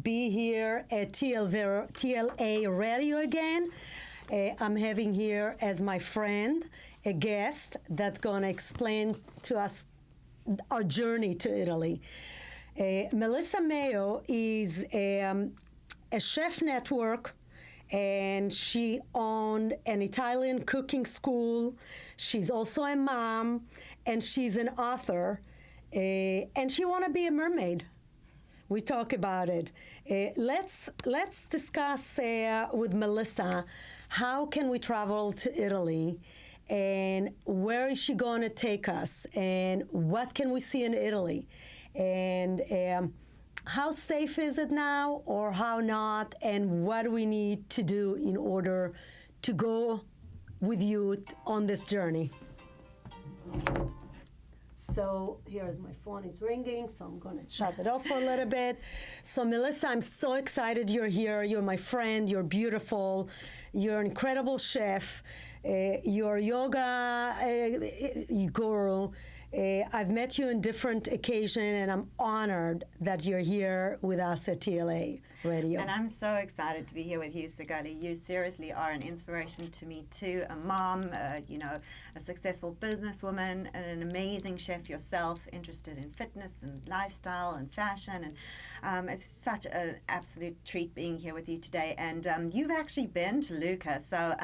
be here at TLA Radio again. I'm having here as my friend a guest that's going to explain to us our journey to Italy. Melissa Mayo is a chef network, and she owned an Italian cooking school. She's also a mom, and she's an author, and she want to be a mermaid. We talk about it. Let's discuss with Melissa, how can we travel to Italy, and where is she going to take us, and what can we see in Italy, and how safe is it now or how not, and what do we need to do in order to go with you on this journey. So here's my phone is ringing, so I'm going to shut it off for a little bit. So Melissa, I'm so excited you're here. You're my friend. You're beautiful. You're an incredible chef. You're a yoga guru. I've met you on different occasions, and I'm honored that you're here with us at TLA Radio. And I'm so excited to be here with you, Sigal. You seriously are an inspiration to me too. A mom, a successful businesswoman, an amazing chef yourself, interested in fitness and lifestyle and fashion. And it's such an absolute treat being here with you today. And you've actually been to Lucca, so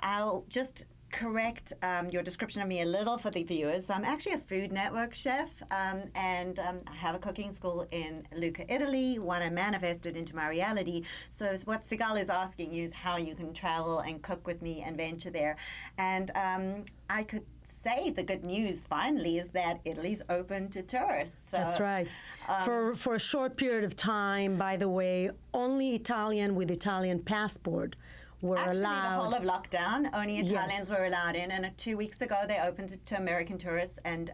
I'll just correct your description of me a little for the viewers. I'm actually a Food Network chef, and I have a cooking school in Lucca, Italy, one I manifested into my reality. So what Sigal is asking you is how you can travel and cook with me and venture there. And I could say the good news finally is that Italy's open to tourists. So, that's right. For a short period of time, by the way, only Italian with Italian passport were actually allowed. The whole of lockdown, only Italians were allowed in, and 2 weeks ago they opened it to American tourists. And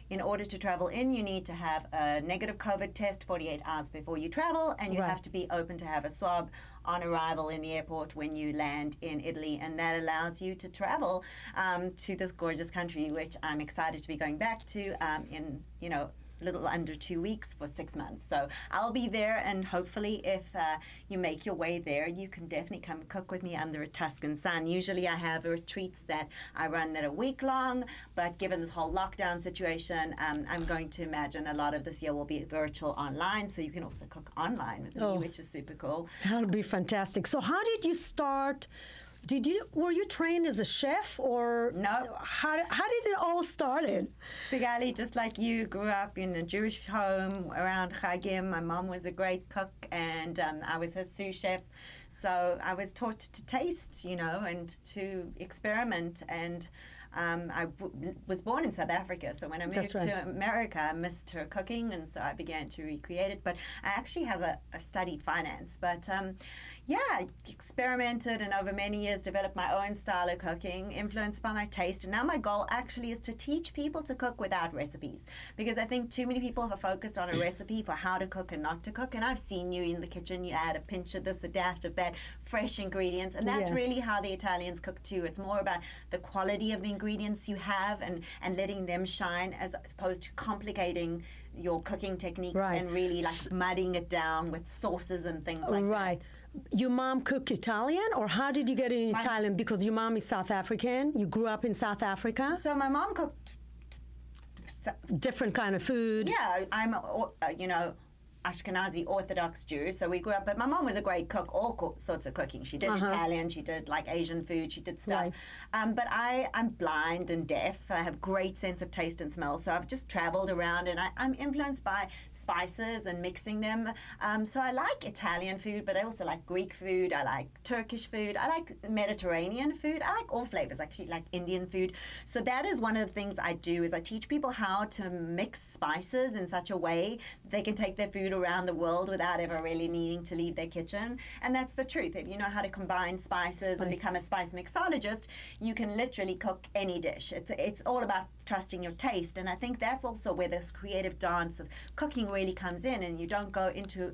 in order to travel in, you need to have a negative COVID test 48 hours before you travel, and you have to be open to have a swab on arrival in the airport when you land in Italy, and that allows you to travel to this gorgeous country, which I'm excited to be going back to in little under 2 weeks for 6 months. So I'll be there, and hopefully if you make your way there, you can definitely come cook with me under a Tuscan sun. Usually I have retreats that I run that are week long, but given this whole lockdown situation, I'm going to imagine a lot of this year will be virtual online, so you can also cook online with me, which is super cool. That would be fantastic. So how did you start? Were you trained as a chef, or no? How did it all started? Sigali, just like you, grew up in a Jewish home around Chagim. My mom was a great cook, and I was her sous chef. So I was taught to taste, and to experiment. And I was born in South Africa, so when I moved to America, I missed her cooking, and so I began to recreate it. But I actually have a studied finance, but I experimented, and over many years developed my own style of cooking, influenced by my taste. And now my goal actually is to teach people to cook without recipes, because I think too many people have focused on a recipe for how to cook and not to cook. And I've seen you in the kitchen, you add a pinch of this, a dash of that, fresh ingredients, and that's really how the Italians cook too. It's more about the quality of the ingredients you have and letting them shine, as opposed to complicating your cooking techniques and really like mudding it down with sauces and things like that. Right. Your mom cooked Italian, or how did you get in Italian? Because your mom is South African. You grew up in South Africa. So my mom cooked different kind of food. Yeah, I'm Ashkenazi Orthodox Jew, so we grew up, but my mom was a great cook, all sorts of cooking. She did Italian, she did like Asian food, she did stuff. But I'm blind and deaf. I have great sense of taste and smell, so I've just traveled around, and I'm influenced by spices and mixing them. So I like Italian food, but I also like Greek food, I like Turkish food, I like Mediterranean food, I like all flavors, I actually like Indian food. So that is one of the things I do, is I teach people how to mix spices in such a way that they can take their food around the world without ever really needing to leave their kitchen. And that's the truth. If you know how to combine spices and become a spice mixologist, you can literally cook any dish. It's all about trusting your taste. And I think that's also where this creative dance of cooking really comes in, and you don't go into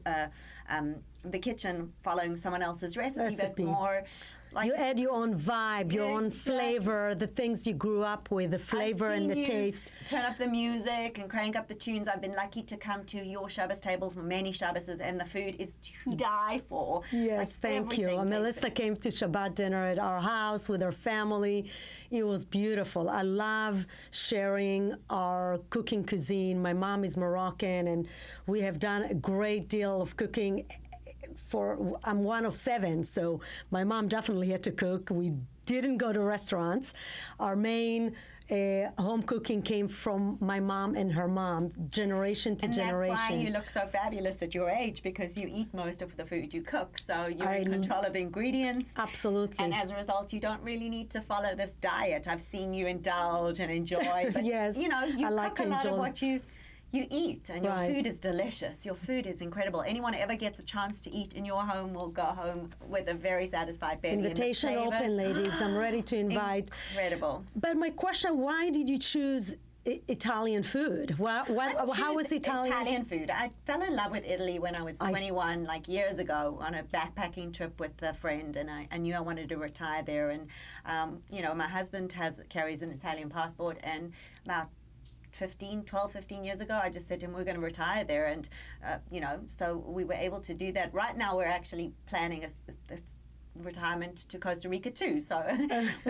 the kitchen following someone else's recipe. But more like you add your own vibe, your own flavor, the things you grew up with, the flavor and the taste. Turn up the music and crank up the tunes. I've been lucky to come to your Shabbos table for many Shabbases, and the food is to die for. Yes, thank you. Melissa came to Shabbat dinner at our house with her family. It was beautiful. I love sharing our cooking cuisine. My mom is Moroccan, and we have done a great deal of cooking. I'm one of 7, so my mom definitely had to cook. We didn't go to restaurants. Our main home cooking came from my mom and her mom, generation to generation. And that's why you look so fabulous at your age, because you eat most of the food you cook. So you're in control of the ingredients. Absolutely. And as a result, you don't really need to follow this diet. I've seen you indulge and enjoy. But, yes, you know, you like cook a lot of what you eat, and your food is delicious. Your food is incredible. Anyone who ever gets a chance to eat in your home will go home with a very satisfied belly. Invitation open, ladies. I'm ready to invite. Incredible. But my question, why did you choose Italian food? How was Italian food? I fell in love with Italy when I was 21, like years ago, on a backpacking trip with a friend, and I knew I wanted to retire there. And you know, my husband carries an Italian passport, and about 12, 15 years ago, I just said to him, we're going to retire there. And, you know, so we were able to do that. Right now, we're actually planning a retirement to Costa Rica, too. So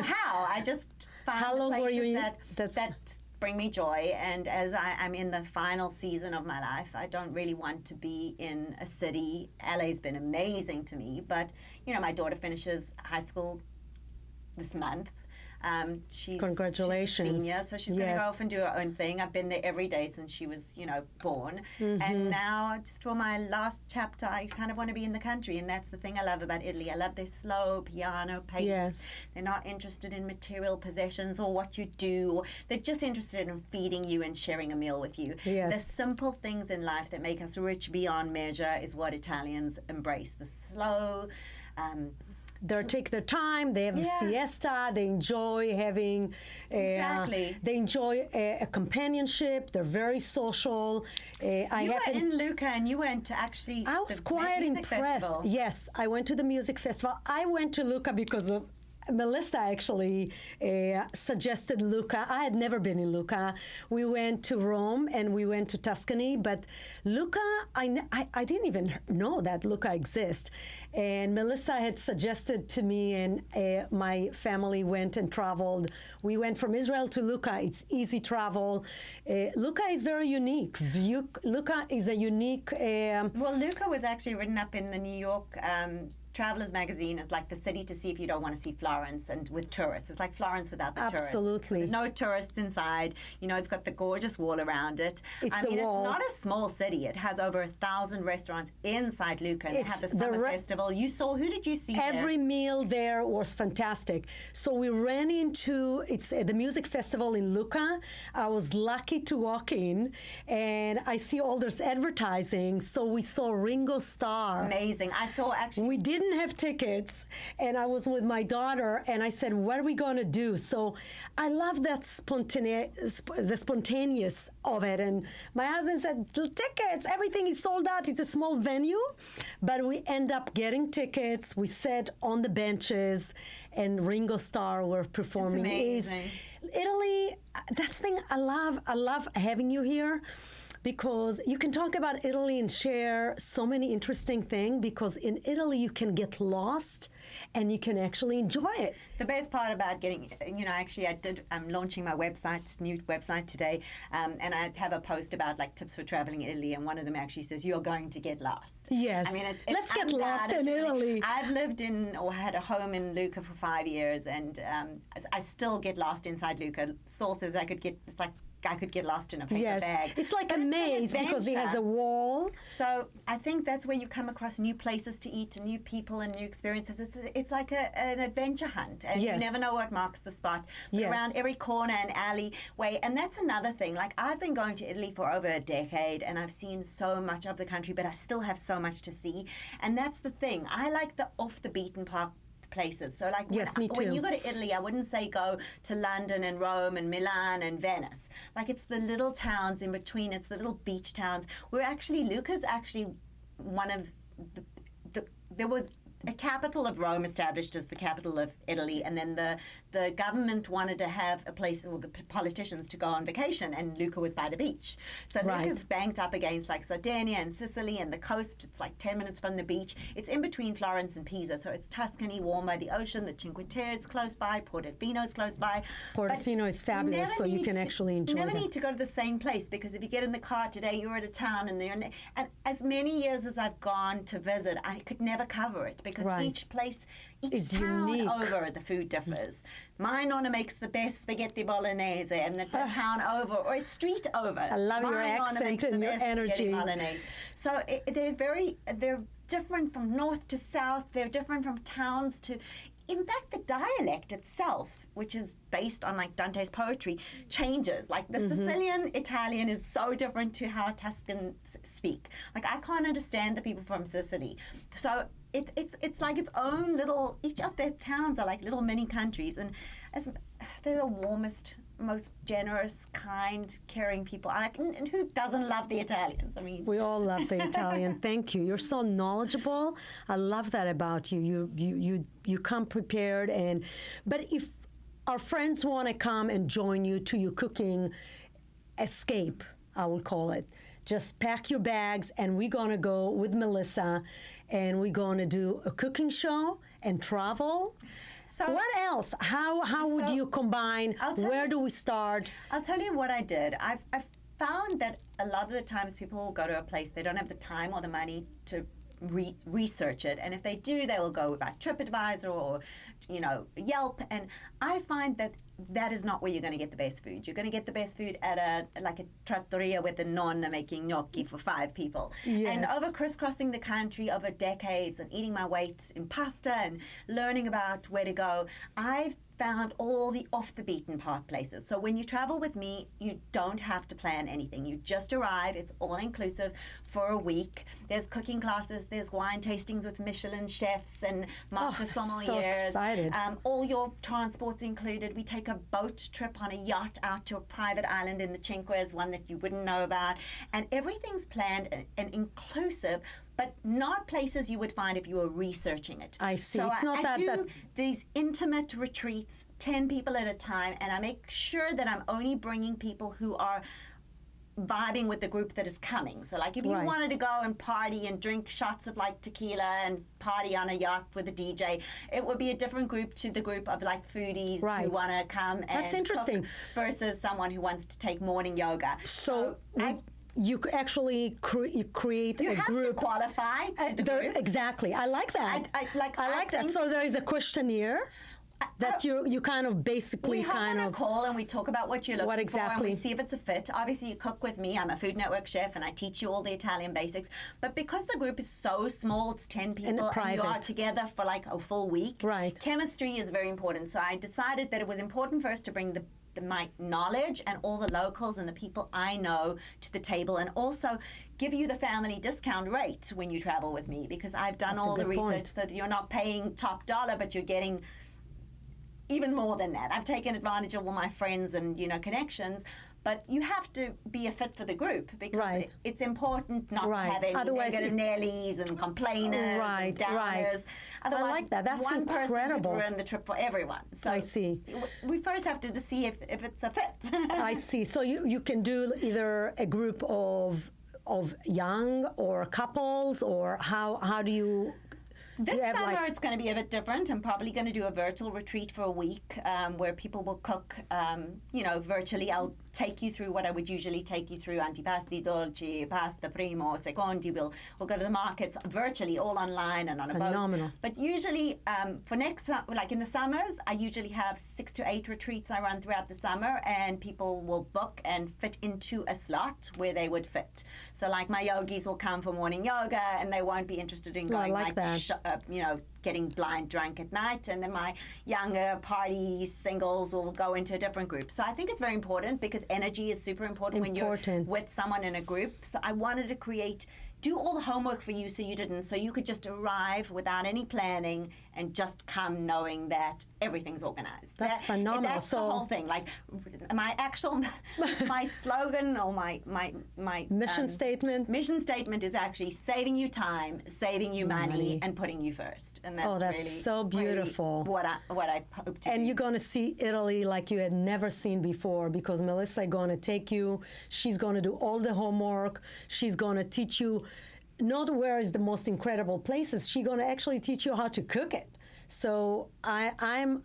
how? I just found the places that bring me joy. And as I'm in the final season of my life, I don't really want to be in a city. LA's been amazing to me. But, you know, my daughter finishes high school this month. Congratulations. She's a senior, so she's going to go off and do her own thing. I've been there every day since she was, you know, born. And now, just for my last chapter, I kind of want to be in the country. And that's the thing I love about Italy. I love their slow piano pace. Yes. They're not interested in material possessions or what you do. They're just interested in feeding you and sharing a meal with you. Yes. The simple things in life that make us rich beyond measure is what Italians embrace. The slow... They take their time. They have a siesta. They enjoy having. They enjoy a companionship. They're very social. You were in Lucca, and you went to actually. I was quite impressed. Festival. Yes, I went to the music festival. I went to Lucca because of. Melissa actually suggested Lucca. I had never been in Lucca. We went to Rome and we went to Tuscany, but Lucca, I didn't even know that Lucca exists. And Melissa had suggested to me, and my family went and traveled. We went from Israel to Lucca. It's easy travel. Lucca is very unique. Lucca is a unique... Well, Lucca was actually written up in the New York... Travelers magazine is like the city to see if you don't want to see Florence, and with tourists. It's like Florence without the tourists. Absolutely. There's no tourists inside. You know, it's got the gorgeous wall around it. It's not a small city. It has over 1,000 restaurants inside Lucca, and it had the summer festival. Who did you see Every meal there was fantastic. So we ran into, the music festival in Lucca. I was lucky to walk in, and I see all this advertising. So we saw Ringo Starr. Amazing. I saw actually... We didn't have tickets, and I was with my daughter, and I said, what are we going to do? So I love that the spontaneous of it. And my husband said, tickets, everything is sold out. It's a small venue. But we end up getting tickets. We sat on the benches, and Ringo Starr were performing. It's amazing. Italy, that's the thing I love. I love having you here, because you can talk about Italy and share so many interesting things, because in Italy you can get lost and you can actually enjoy it. The best part about getting, actually I'm launching my website, new website today, and I have a post about like tips for traveling in Italy, and one of them actually says, you're going to get lost. Yes. I mean, let's get lost in Italy. I've lived had a home in Lucca for 5 years, and I still get lost inside Lucca. Saul says I could get lost in a paper bag. It's like a maze because it has a wall. So I think that's where you come across new places to eat and new people and new experiences. It's like an adventure hunt, and you never know what marks the spot. But around every corner and alleyway, and that's another thing. Like, I've been going to Italy for over a decade, and I've seen so much of the country, but I still have so much to see. And that's the thing. I like the off the beaten path places. So like Yes, me when too. you go to Italy, I wouldn't say go to London and Rome and Milan and Venice. Like it's the little towns in between. It's the little beach towns where actually Lucca's actually one of there was a capital of Rome established as the capital of Italy, and then the government wanted to have a place, or the politicians, to go on vacation, and Lucca was by the beach. So Right. Lucca's banked up against like Sardinia and Sicily and the coast. It's like 10 minutes from the beach. It's in between Florence and Pisa, so it's Tuscany, warm by the ocean. The Cinque Terre is close by, Portofino's close by. Portofino is fabulous, so you can actually enjoy never that. need to go to the same place, because if you get in the car today, you're at a town, and as many years as I've gone to visit, I could never cover it, because Right. each place, each It's town unique. over, the food differs. My nonna makes the best spaghetti bolognese, and the town over, or a street over. I love your accent and your energy. Bolognese. So they're different from north to south. They're different from towns to. In fact, the dialect itself, which is based on like Dante's poetry, changes. Like the Sicilian Italian is so different to how Tuscans speak. Like I can't understand the people from Sicily. So it's like its own little. Each of their towns are like little mini countries, and they're the warmest, most generous, kind, caring people. And who doesn't love the Italians? I mean, We all love the Italian. Thank you. You're so knowledgeable. I love that about you. You come prepared, but if our friends want to come and join you to your cooking escape, I will call it, just pack your bags and we're going to go with Melissa and we're going to do a cooking show and travel. So What else? How would So, you combine? I'll tell Where you- do we start? I'll tell you what I did. I've found that a lot of the times people will go to a place, they don't have the time or the money to research it, and if they do, they will go by TripAdvisor or Yelp, and I find that is not where you're going to get the best food. You're going to get the best food at a trattoria with a nonna making gnocchi for 5 people. Yes. And over crisscrossing the country over decades and eating my weight in pasta and learning about where to go, I've found all the off the beaten path places. So when you travel with me, you don't have to plan anything. You just arrive. It's all inclusive for a week. There's cooking classes, there's wine tastings with Michelin chefs and master sommeliers. So excited. All your transport's included. We take a boat trip on a yacht out to a private island in the Cinques, one that you wouldn't know about. And everything's planned and inclusive, but not places you would find if you were researching it. I see. So It's not I that- do these intimate retreats, 10 people at a time, and I make sure that I'm only bringing people who are vibing with the group that is coming. So like if you Right. wanted to go and party and drink shots of like tequila and party on a yacht with a DJ, it would be a different group to the group of like foodies Right. who want to come and That's interesting. cook versus someone who wants to take morning yoga. So I- you actually create you a have group. to qualify to the group. Exactly. I like that. I like that. think- So there is a questionnaire that you kind of basically We hop kind on a of. call and we talk about what you're looking What for exactly? and we see if it's a fit. Obviously, you cook with me. I'm a Food Network chef and I teach you all the Italian basics. But because the group is so small, it's 10 people and you private. are together for like a full week. Right. Chemistry is very important. So I decided that it was important for us to bring my knowledge and all the locals and the people I know to the table, and also give you the family discount rate when you travel with me, because I've done That's a all the good research point. so that you're not paying top dollar, but you're getting even more than that. I've taken advantage of all my friends and connections, but you have to be a fit for the group, because Right. it's important not Right. to have any Otherwise negative Nellies and complainers Right, and downers. right. Otherwise, like that. That's one incredible. person could ruin the trip for everyone. So I see. We first have to see if it's a fit. I see. So you can do either a group of young or couples, or how do you? This do you have, summer like- it's going to be a bit different. I'm probably going to do a virtual retreat for a week where people will cook, virtually. I'll take you through what I would usually take you through: antipasti, dolci, pasta, primo, secondi. We'll go to the markets virtually, all online and on a Phenomenal. boat. But usually for like in the summers, I usually have 6 to 8 retreats I run throughout the summer, and people will book and fit into a slot where they would fit. So like my yogis will come for morning yoga and they won't be interested in Oh, I going like that. getting blind drunk at night, and then my younger party singles will go into a different group. So I think it's very important, because energy is super important when you're Important. with someone in a group. So I wanted to create do all the homework for you so you didn't, so you could just arrive without any planning and just come knowing that everything's organized. That's phenomenal. That's the whole thing. Like my actual, my slogan or my mission statement. Mission statement is actually saving you time, saving you money, and putting you first. And that's, that's really so beautiful. Really what I hope to do. And you're going to see Italy like you had never seen before, because Melissa is going to take you. She's going to do all the homework. She's going to teach you not where is the most incredible places. She's going to actually teach you how to cook it. So I'm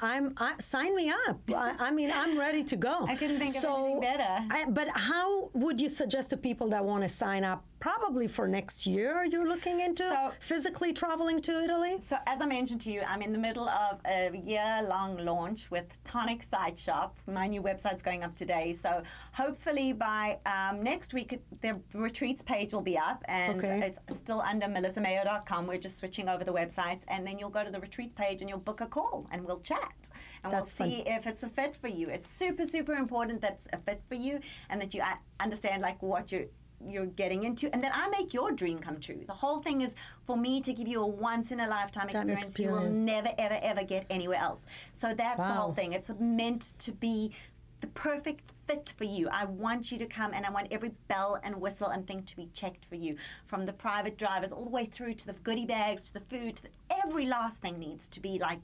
sign me up. I mean, I'm ready to go. I couldn't think of anything better. But how would you suggest to people that want to sign up? Probably for next year, you're looking into physically traveling to Italy? So as I mentioned to you, I'm in the middle of a year-long launch with Tonic Site Shop. My new website's going up today. So hopefully by next week, the retreats page will be up, and it's still under melissamayo.com. We're just switching over the websites, and then you'll go to the retreats page and you'll book a call and we'll chat. And we'll see if it's a fit for you. It's super, super important that's a fit for you and that you understand like what you're getting into, and then I make your dream come true. The whole thing is for me to give you a once-in-a-lifetime experience you will never, ever, ever get anywhere else. So that's the whole thing. It's meant to be the perfect fit for you. I want you to come, and I want every bell and whistle and thing to be checked for you, from the private drivers all the way through to the goodie bags, to the food, every last thing needs to be like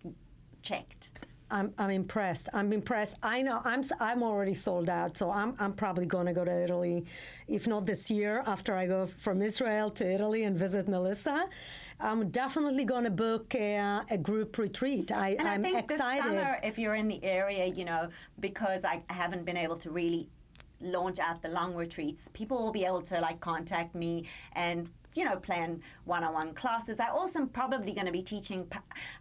checked. I'm impressed. I'm impressed. I know I'm already sold out, so I'm probably going to go to Italy, if not this year, after I go from Israel to Italy and visit Melissa. I'm definitely going to book a group retreat. I'm think excited. This summer, if you're in the area, you know, because I haven't been able to really launch out the long retreats, people will be able to like contact me and plan one-on-one classes. I also am probably going to be teaching.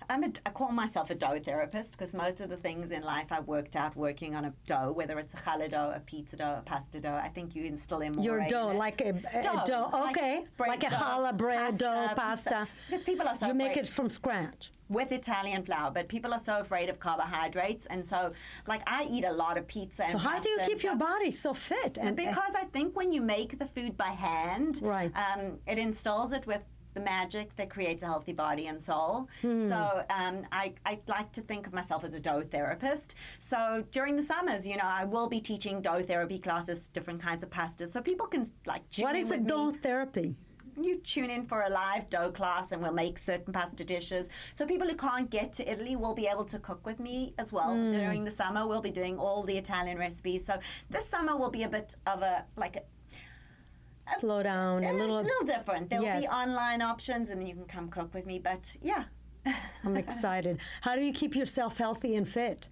I call myself a dough therapist because most of the things in life I worked out working on a dough, whether it's a challah dough, a pizza dough, a pasta dough. I think you instill in more. Your dough, like a dough. Okay, like a challah bread dough, pasta. Because people are so you make it from scratch. With Italian flour, but people are so afraid of carbohydrates, and so like I eat a lot of pizza. So how do you keep your body so fit? And because I think when you make the food by hand, it instills it with the magic that creates a healthy body and soul. So I like to think of myself as a dough therapist. So during the summers, I will be teaching dough therapy classes, different kinds of pastas, so people can like tune What is a dough therapy? You tune in for a live dough class and we'll make certain pasta dishes. So people who can't get to Italy will be able to cook with me as well. During the summer, we'll be doing all the Italian recipes. So this summer will be a bit of slow down, a little different. There'll be online options and you can come cook with me, but yeah. I'm excited. How do you keep yourself healthy and fit?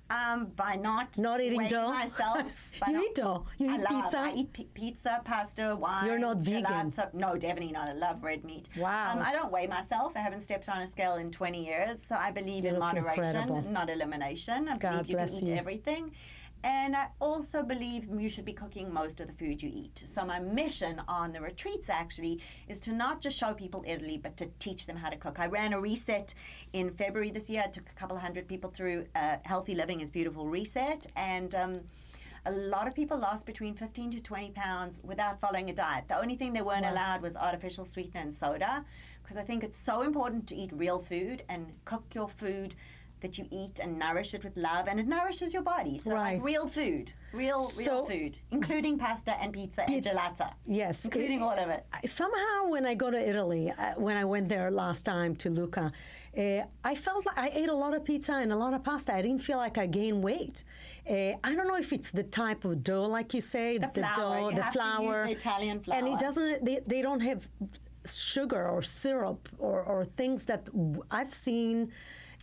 By not eating dough. Myself. You eat dough. You eat pizza. I eat pizza, pasta, wine. You're not vegan. No, definitely not. I love red meat. Wow. I don't weigh myself. I haven't stepped on a scale in 20 years. So I believe in moderation, not elimination. I believe you can eat everything. And I also believe you should be cooking most of the food you eat. So my mission on the retreats actually is to not just show people Italy, but to teach them how to cook. I ran a reset in February this year. I took a couple hundred people through Healthy Living is Beautiful Reset. And a lot of people lost between 15 to 20 pounds without following a diet. The only thing they weren't allowed was artificial sweetener and soda, because I think it's so important to eat real food and cook your food that you eat and nourish it with love, and it nourishes your body. So like real food, real food, including pasta and pizza and gelato. Yes. Including all of it. Somehow when I go to Italy, when I went there last time to Lucca, I felt like I ate a lot of pizza and a lot of pasta. I didn't feel like I gained weight. I don't know if it's the type of dough, like you say, the flour. You have to use the Italian flour. And it doesn't, they don't have sugar or syrup or things that I've seen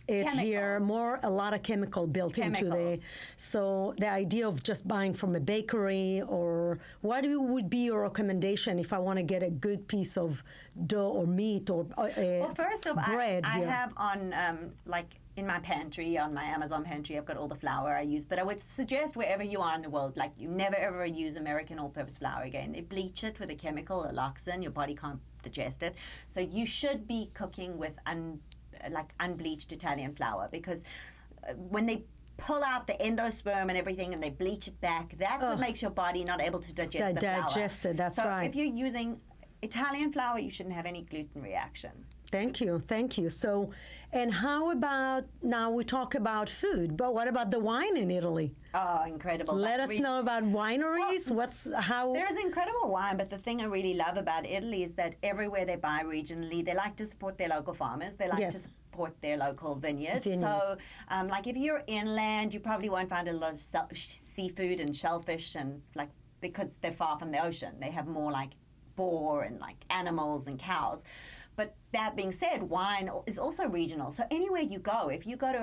here, a lot of chemical built into the. So the idea of just buying from a bakery, or what would be your recommendation if I want to get a good piece of dough or meat or well, first off, bread? I have on in my pantry, on my Amazon pantry, I've got all the flour I use. But I would suggest wherever you are in the world, like you never ever use American all-purpose flour again. They bleach it with a chemical, it locks in, your body can't digest it. So you should be cooking with unbleached Italian flour, because when they pull out the endosperm and everything and they bleach it back, that's what makes your body not able to digest the flour. That's right. So if you're using Italian flour, you shouldn't have any gluten reaction. Thank you, thank you. So, and how about, now we talk about food, but what about the wine in Italy? Oh, incredible. Let us know about wineries. There's incredible wine, but the thing I really love about Italy is that everywhere they buy regionally, they like to support their local farmers. They like to support their local vineyards. So, like if you're inland, you probably won't find a lot of seafood and shellfish, and like because they're far from the ocean, they have more like boar and like animals and cows. But that being said, wine is also regional. So anywhere you go, if you go to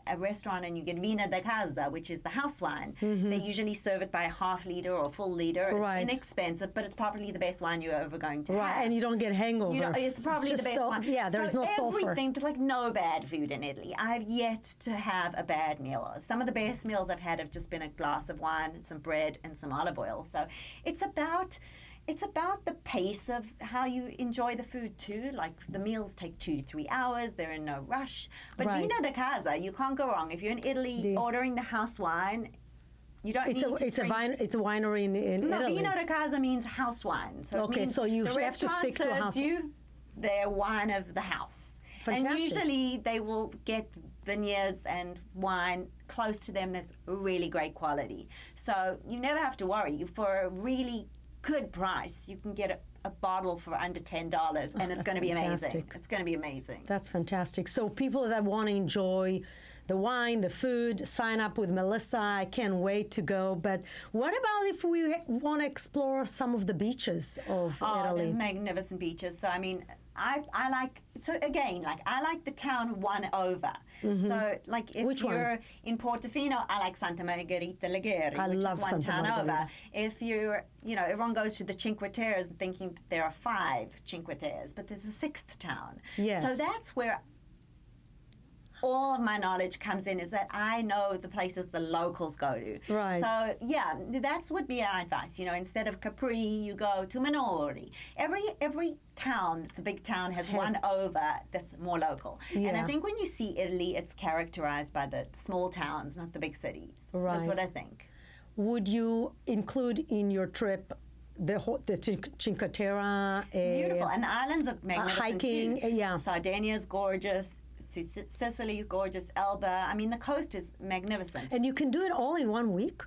a restaurant and you get Vino da Casa, which is the house wine, they usually serve it by a half liter or a full liter. Right. It's inexpensive, but it's probably the best wine you're ever going to Right, have. and you don't get hangover. You know, it's probably the best wine. Yeah, there's no sulfur. Everything, there's like no bad food in Italy. I have yet to have a bad meal. Some of the best meals I've had have just been a glass of wine, some bread, and some olive oil. So it's about the pace of how you enjoy the food too. Like the meals take 2 to 3 hours. They're in no rush. But Vino da Casa, you can't go wrong. If you're in Italy ordering the house wine, you don't need to it's a winery in Italy. No, Vino da Casa means house wine. So it means so you the have to stick to a house. you their wine of the house. Fantastic. And usually they will get vineyards and wine close to them that's really great quality. So you never have to worry. For a really good price, you can get a bottle for under $10, and it's going to be amazing. It's going to be amazing. That's fantastic. So people that want to enjoy the wine, the food, sign up with Melissa. I can't wait to go. But what about if we want to explore some of the beaches of Italy? There's magnificent beaches. So I mean, I like the town one over. So like if you're in Portofino, I like Santa Margherita Alighieri, which is one town over. If you're, everyone goes to the Cinque Terres thinking that there are 5 Cinque Terres, but there's a 6th town. Yes. So that's where all of my knowledge comes in, is that I know the places the locals go to. Right. So yeah, that would be our advice. Instead of Capri, you go to Minori. Every town that's a big town has one over that's more local. Yeah. And I think when you see Italy, it's characterized by the small towns, not the big cities. Right. That's what I think. Would you include in your trip the Cinque Terre? Beautiful. And the islands are magnificent hiking, too. yeah. Sardinia's gorgeous. Sicily's gorgeous, Elba. I mean, the coast is magnificent. And you can do it all in 1 week?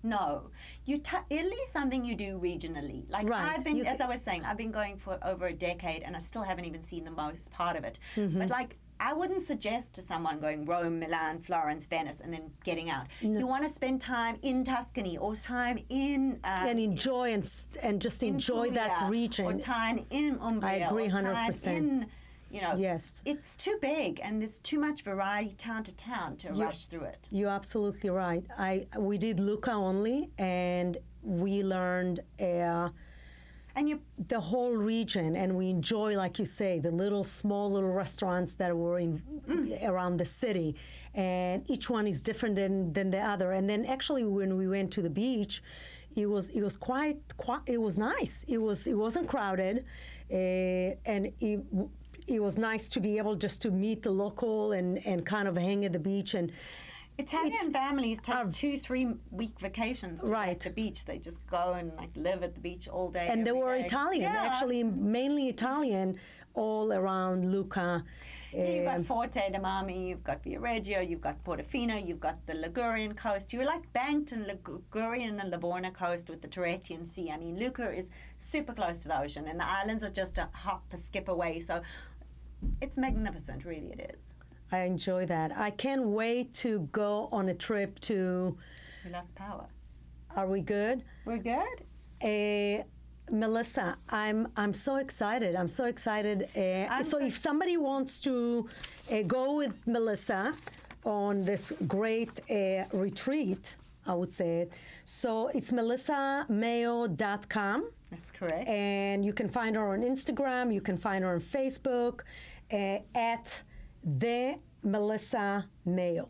No. Italy is something you do regionally. Like as I was saying, I've been going for over a decade, and I still haven't even seen the most part of it. But like, I wouldn't suggest to someone going Rome, Milan, Florence, Venice, and then getting out. No. You want to spend time in Tuscany or time in... and enjoy and just enjoy Puglia, that region. Or time in Umbria. I agree 100%. Yes. It's too big, and there's too much variety town to town to rush through it. You're absolutely right. We did Lucca only, and we learned the whole region, and we enjoy, like you say, the small little restaurants that were around the city, and each one is different than the other. And then actually, when we went to the beach, it was quite it was nice. It wasn't crowded, and it was nice to be able just to meet the local and kind of hang at the beach. And Italian families take 2-3 week vacations to the beach. They just go and live at the beach all day. And they were Italian, actually mainly Italian, all around Lucca. You've got Forte de Marmi, you've got Viareggio, you've got Portofino, you've got the Ligurian coast. You're banked in Ligurian and Livorno coast with the Turretian Sea. I mean, Lucca is super close to the ocean, and the islands are just a hop, a skip away. So it's magnificent, really it is. I enjoy that. I can't wait to go on a trip to... We lost power. Are we good? We're good. Melissa, I'm so excited. I'm so excited. So if somebody wants to go with Melissa on this great retreat, I would say it. So it's melissamayo.com. That's correct. And you can find her on Instagram. You can find her on Facebook at The Melissa Mayo.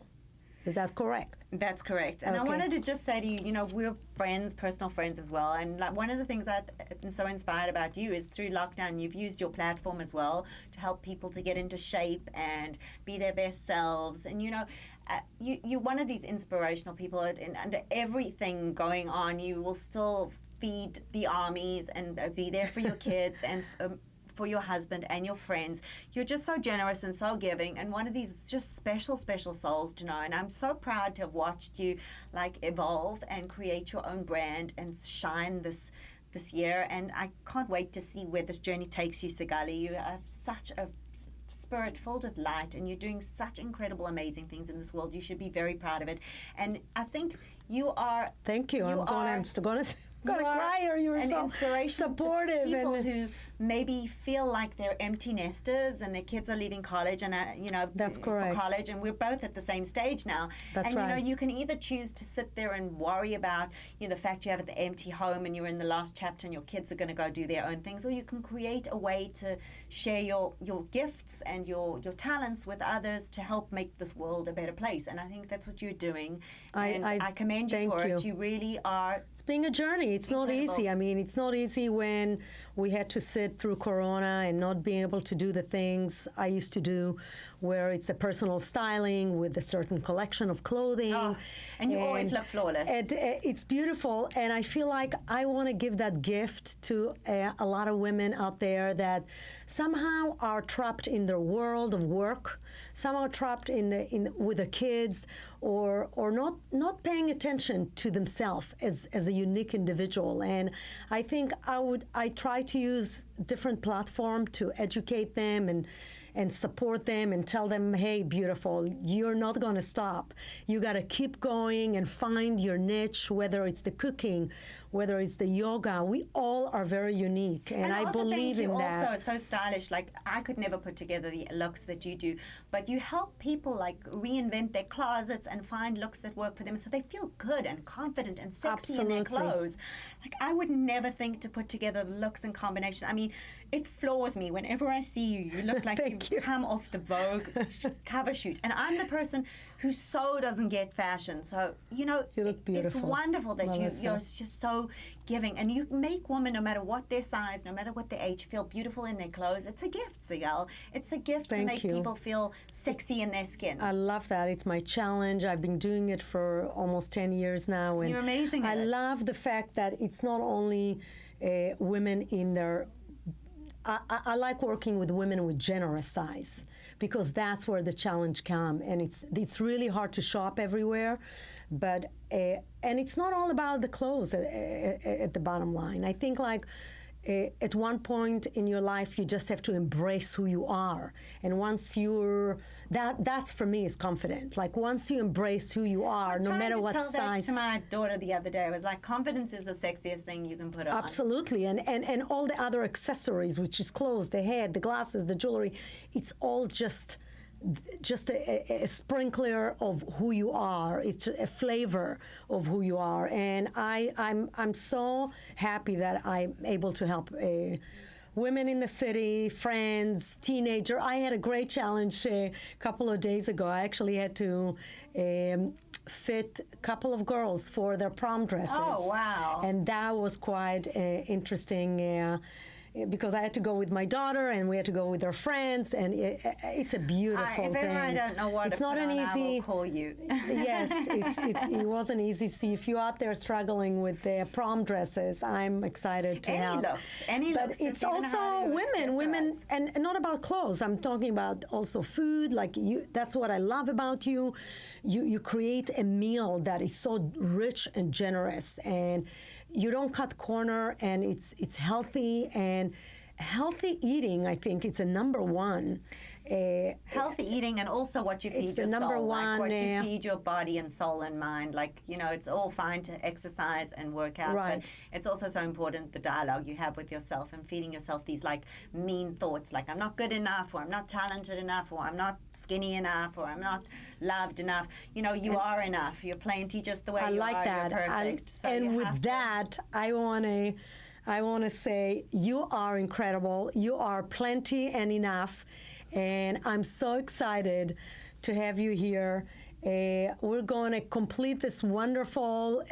Is that correct? That's correct. And I wanted to just say to you, we're friends, personal friends as well. And one of the things that I'm so inspired about you is through lockdown, you've used your platform as well to help people to get into shape and be their best selves. And, you're one of these inspirational people. And under everything going on, you will still feed the armies and be there for your kids and for your husband and your friends. You're just so generous and so giving, and one of these just special souls to know. And I'm so proud to have watched you like evolve and create your own brand and shine this year. And I can't wait to see where this journey takes you, Sigali. You have such a spirit filled with light, and you're doing such incredible, amazing things in this world. You should be very proud of it. And I think you are. Thank you. I'm going to cry, or you're an so inspiration supportive. To people who maybe feel like they're empty nesters and their kids are leaving college and that's correct. For college, and we're both at the same stage now. That's and right. You can either choose to sit there and worry about the fact you have the empty home and you're in the last chapter and your kids are going to go do their own things, or you can create a way to share your gifts and your talents with others to help make this world a better place. And I think that's what you're doing. And I commend you for it. You really are. It's being a journey. It's not easy. I mean, it's not easy when we had to sit through Corona and not being able to do the things I used to do, where it's a personal styling with a certain collection of clothing. Oh, and you always look flawless. It's beautiful, and I feel like I want to give that gift to a lot of women out there that somehow are trapped in their world of work, somehow trapped with their kids, or not paying attention to themselves as a unique individual. And I think I try to use different platform to educate them and support them and tell them, hey, beautiful, you're not going to stop. You got to keep going and find your niche, whether it's the cooking, whether it's the yoga. We all are very unique, and I believe in that. And also so stylish. Like, I could never put together the looks that you do, but you help people like reinvent their closets and find looks that work for them so they feel good and confident and sexy in their clothes. Like, I would never think to put together the looks and combinations. I mean, it floors me whenever I see you. You look like you've come off the Vogue cover shoot. And I'm the person who so doesn't get fashion. So, you look beautiful. It's wonderful that you're just so giving. And you make women, no matter what their size, no matter what their age, feel beautiful in their clothes. It's a gift, Sigal. It's a gift to make people feel sexy in their skin. I love that. It's my challenge. I've been doing it for almost 10 years now. And you're amazing at it. I love the fact that it's not only women in their... I like working with women with generous size, because that's where the challenge comes, and it's really hard to shop everywhere, but and it's not all about the clothes at the bottom line. I think at one point in your life, you just have to embrace who you are. And once that's for me is confident. Like, once you embrace who you are, no matter what size. I was trying to tell that to my daughter the other day. I was like, confidence is the sexiest thing you can put on. Absolutely. And all the other accessories, which is clothes, the hair, the glasses, the jewelry, it's all just a sprinkler of who you are. It's a flavor of who you are, and I'm so happy that I'm able to help women in the city, friends, teenager. I had a great challenge a couple of days ago. I actually had to fit a couple of girls for their prom dresses. Oh, wow. And that was quite interesting. Because I had to go with my daughter, and we had to go with our friends, and it's a beautiful thing. If ever I don't know what it's to not put an on, easy. I will call you. Yes, it wasn't easy. So if you're out there struggling with their prom dresses, I'm excited to help. Any looks. But it's also women, and not about clothes. I'm talking about also food. Like, that's what I love about you. You create a meal that is so rich and generous, and you don't cut corner, and it's healthy. And healthy eating, I think, it's a number one. Healthy eating, and also what you feed your soul. Number one, like what you feed your body and soul and mind. Like, it's all fine to exercise and work out, right. But it's also so important, the dialogue you have with yourself, and feeding yourself these like mean thoughts, like, I'm not good enough, or I'm not talented enough, or I'm not skinny enough, or I'm not loved enough. You are enough. You're plenty just the way you are. That. You're perfect. And with that, I want to say you are incredible. You are plenty and enough. And I'm so excited to have you here. We're going to complete this wonderful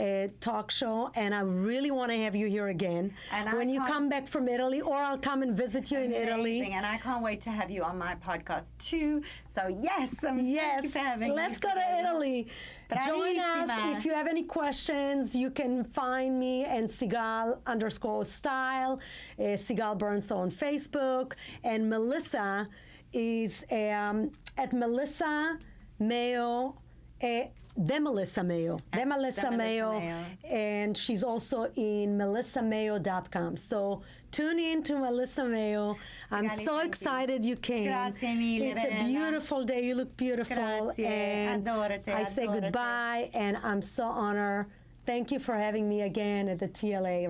talk show, and I really want to have you here again And when you come back from Italy, or I'll come and visit you in Italy. And I can't wait to have you on my podcast too. So yes, thank you for having me. Let's go to Italy. Join us. Bravissima. If you have any questions, you can find me and Sigal_style, Sigal Burns on Facebook, and Melissa is at Melissa Mayo, the Melissa Mayo, and she's also in melissamayo.com. So tune in to Melissa Mayo. I'm so excited you came. Grazie mille, It's a beautiful day. You look beautiful. Grazie. And Adoro te, I say adoro te. goodbye, and I'm so honored. Thank you for having me again at the TLA